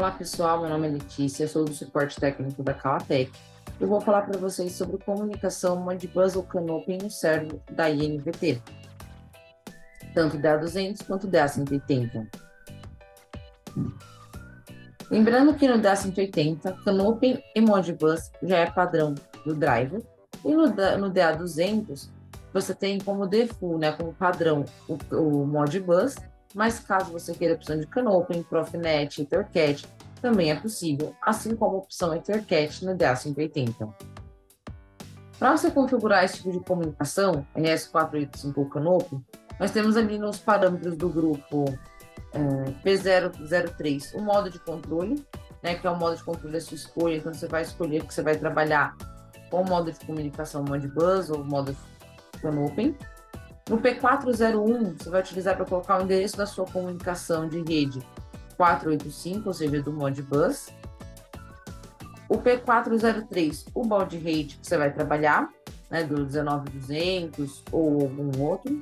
Olá pessoal, meu nome é Letícia, sou do suporte técnico da Calatec. Eu vou falar para vocês sobre comunicação Modbus ou Canopy no server da INVT, tanto DA200 quanto DA180. Lembrando que no DA180, Canopy e Modbus já é padrão do driver, e no DA200 você tem como default, né, como padrão o Modbus, mas caso você queira a opção de Canopy, Profinet, EtherCAT, também é possível, assim como a opção EtherCAT no DA180. Para você configurar esse tipo de comunicação, RS485 Canopy, nós temos ali nos parâmetros do grupo P003 o modo de controle, né, que é o modo de controle da sua escolha, então você vai escolher que você vai trabalhar com o modo de comunicação Modbus ou modo Canopy. No P401, você vai utilizar para colocar o endereço da sua comunicação de rede 485, ou seja, do Modbus. O P403, o baud rate que você vai trabalhar, né, do 19200 ou algum outro.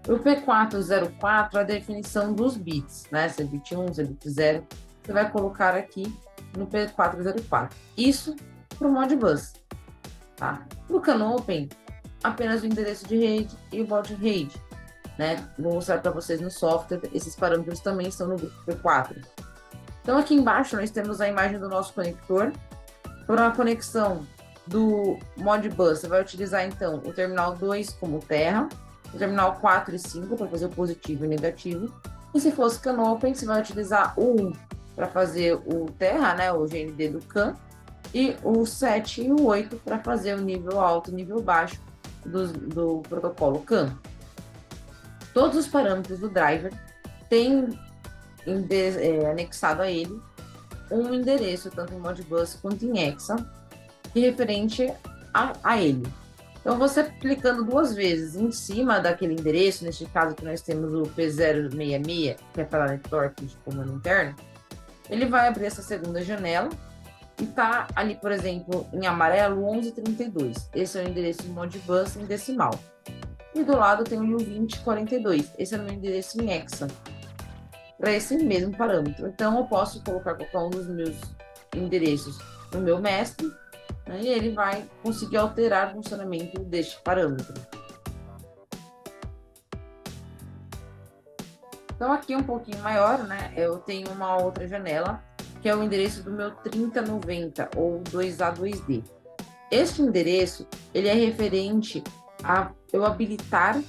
O P404, a definição dos bits, né, se é bit 1, se é bit 0, você vai colocar aqui no P404. Isso para o Modbus. Tá? No Canopy, apenas o endereço de rede e o baud rate, né? Vou mostrar para vocês no software, esses parâmetros também estão no P4. Então aqui embaixo nós temos a imagem do nosso conector. Para a conexão do Modbus, você vai utilizar então o terminal 2 como terra, o terminal 4 e 5 para fazer o positivo e negativo. E se fosse Canopy, você vai utilizar o 1 para fazer o terra, né, o GND do CAN, e o 7 e o 8 para fazer o nível alto e nível baixo do protocolo CAN. Todos os parâmetros do driver têm anexado a ele um endereço, tanto em Modbus quanto em Hexa, que é referente a ele. Então, você clicando duas vezes em cima daquele endereço, neste caso que nós temos o P066, que é para network de comando interno, ele vai abrir essa segunda janela e tá ali, por exemplo, em amarelo, 1132. Esse é o endereço em Modbus em decimal. E do lado tem o U2042. Esse é o meu endereço em Hexa, para esse mesmo parâmetro. Então, eu posso colocar qualquer um dos meus endereços no meu mestre, né, e ele vai conseguir alterar o funcionamento deste parâmetro. Então, aqui um pouquinho maior, né, eu tenho uma outra janela, que é o endereço do meu 3090 ou 2A2D. Este endereço, ele é referente a eu habilitar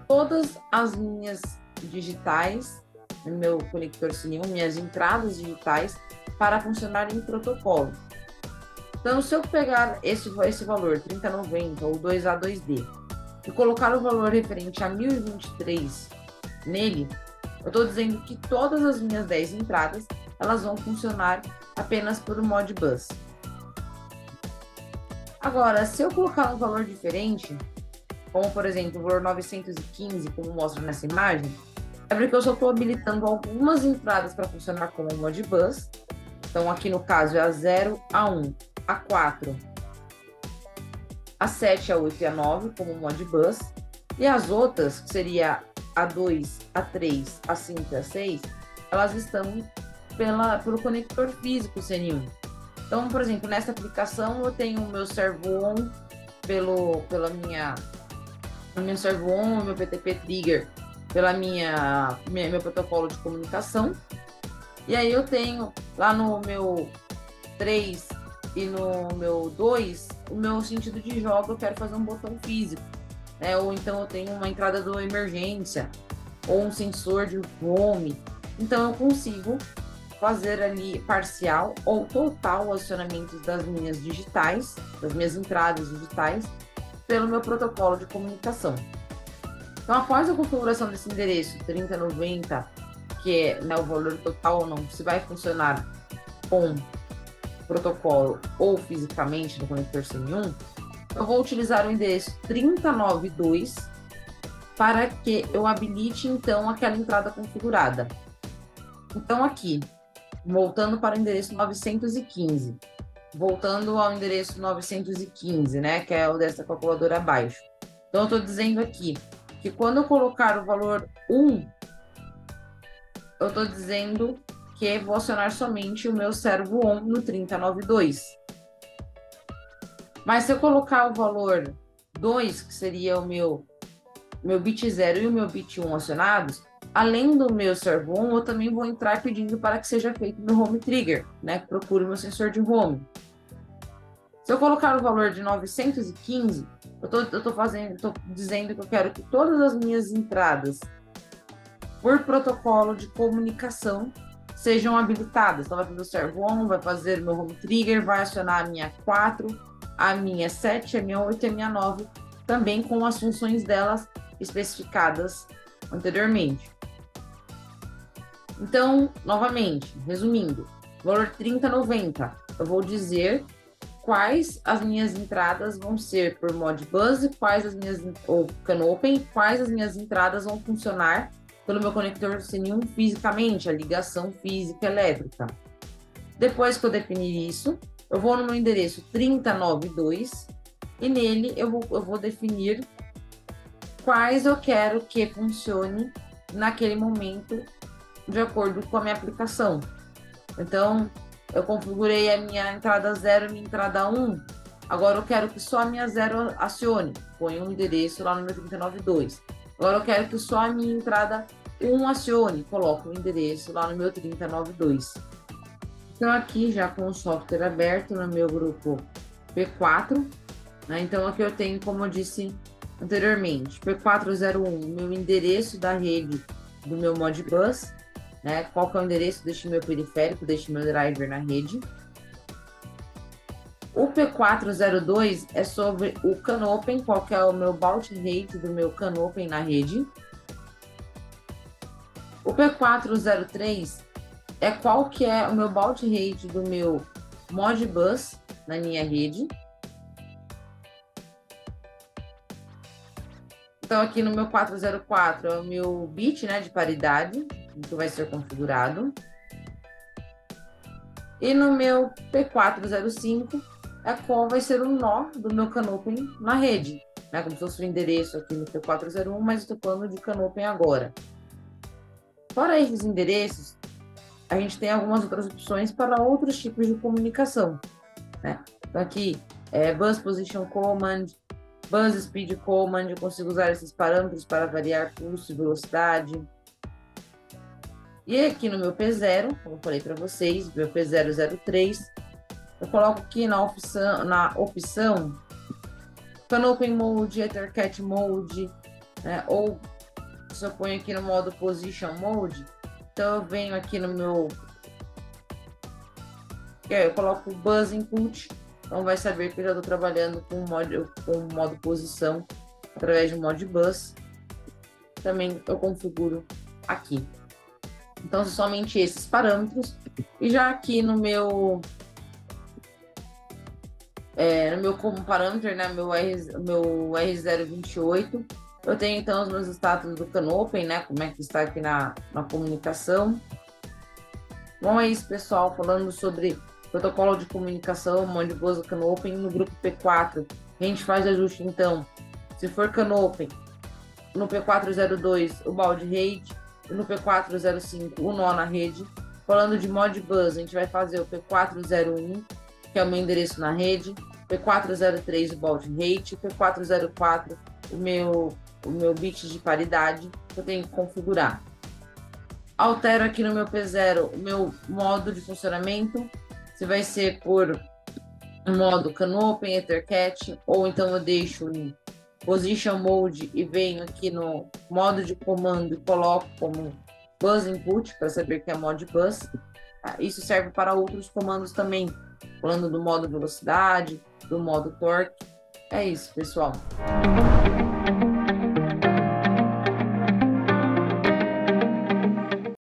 todas as minhas digitais, no meu conector SIM1, minhas entradas digitais, para funcionar em protocolo. Então, se eu pegar esse valor 3090 ou 2A2D e colocar o valor referente a 1023 nele, eu estou dizendo que todas as minhas 10 entradas elas vão funcionar apenas por Modbus. Agora, se eu colocar um valor diferente, como por exemplo o valor 915, como mostra nessa imagem, é porque eu só estou habilitando algumas entradas para funcionar como Modbus. Então, aqui no caso é a 0, a 1, a 4, a 7, a 8 e a 9 como Modbus. E as outras, que seria a 2, a 3, a 5 e a 6, elas estão pelo conector físico CN1. Então, por exemplo, nessa aplicação eu tenho o meu servo-on meu servo-on, meu PTP trigger pela meu protocolo de comunicação. E aí eu tenho lá no meu 3 e no meu 2 o meu sentido de jogo, eu quero fazer um botão físico, né? Ou então eu tenho uma entrada do emergência ou um sensor de home. Então eu consigo fazer ali parcial ou total acionamento das minhas digitais, das minhas entradas digitais, pelo meu protocolo de comunicação. Então, após a configuração desse endereço 3090, que é, né, o valor total ou não, se vai funcionar com protocolo ou fisicamente no conector CN1, eu vou utilizar o endereço 3092 para que eu habilite, então, aquela entrada configurada. Então, aqui, voltando para o endereço 915, voltando ao endereço 915, né, que é o dessa calculadora abaixo. Então, eu estou dizendo aqui que quando eu colocar o valor 1, eu estou dizendo que vou acionar somente o meu servo on no 3092. Mas se eu colocar o valor 2, que seria o meu bit 0 e o meu bit 1 acionados, além do meu servo on, eu também vou entrar pedindo para que seja feito meu home trigger, né? Que procure o meu sensor de home. Se eu colocar o valor de 915, eu tô dizendo que eu quero que todas as minhas entradas por protocolo de comunicação sejam habilitadas. Então, vai fazer o servo on, vai fazer o meu home trigger, vai acionar a minha 4, a minha 7, a minha 8 e a minha 9, também com as funções delas especificadas anteriormente. Então, novamente, resumindo, valor 3090, eu vou dizer quais as minhas entradas vão ser por Modbus e quais as minhas, ou CANopen, quais as minhas entradas vão funcionar pelo meu conector CN1 fisicamente, a ligação física elétrica. Depois que eu definir isso, eu vou no meu endereço 3092 e nele eu vou definir quais eu quero que funcione naquele momento de acordo com a minha aplicação. Então, eu configurei a minha entrada 0 e minha entrada 1. Agora eu quero que só a minha 0 acione. Ponho um endereço lá no meu 3092. Agora eu quero que só a minha entrada 1 acione. Coloco o endereço lá no meu 3092. Então, aqui já com o software aberto no meu grupo P4, né? Então, aqui eu tenho, como eu disse anteriormente, P401, meu endereço da rede do meu Modbus, né? Qual que é o endereço deste meu periférico, deste meu driver na rede. O P402 é sobre o CANopen, qual que é o meu baud rate do meu CANopen na rede. O P403 é qual que é o meu baud rate do meu Modbus na minha rede. Então, aqui no meu 404 é o meu bit, né, de paridade, que vai ser configurado. E no meu P405 é qual vai ser o nó do meu CANopen na rede, né, como se fosse o endereço aqui no P401, mas estou falando de CANopen agora. Fora esses endereços, a gente tem algumas outras opções para outros tipos de comunicação, né? Então, aqui é Bus Position Command, Bus Speed Command, eu consigo usar esses parâmetros para variar pulso e velocidade. E aqui no meu P0, como eu falei para vocês, meu P003, eu coloco aqui na opção CANopen Mode, EtherCAT Mode, né? Ou se eu ponho aqui no modo Position Mode, então eu venho aqui no meu... Eu coloco Bus Input, então vai saber que eu já estou trabalhando com o modo posição através de Modbus. Também eu configuro aqui. Então, são somente esses parâmetros. E já aqui no meu como parâmetro, né, meu R028, eu tenho então os meus status do CANopen, né, como é que está aqui na comunicação. Bom, é isso, pessoal, falando sobre protocolo de comunicação, Modbus CANopen. No grupo P4, a gente faz ajuste, então, se for CANopen, no P402, o baud rate, e no P405, o nó na rede. Falando de Modbus, a gente vai fazer o P401, que é o meu endereço na rede, P403, o baud rate, P404, o meu bit de paridade, que eu tenho que configurar. Altero aqui no meu P0 o meu modo de funcionamento, se vai ser por modo CANopen, EtherCAT, ou então eu deixo em Position Mode e venho aqui no modo de comando e coloco como Bus Input, para saber que é Modbus. Isso serve para outros comandos também, falando do modo velocidade, do modo torque. É isso, pessoal.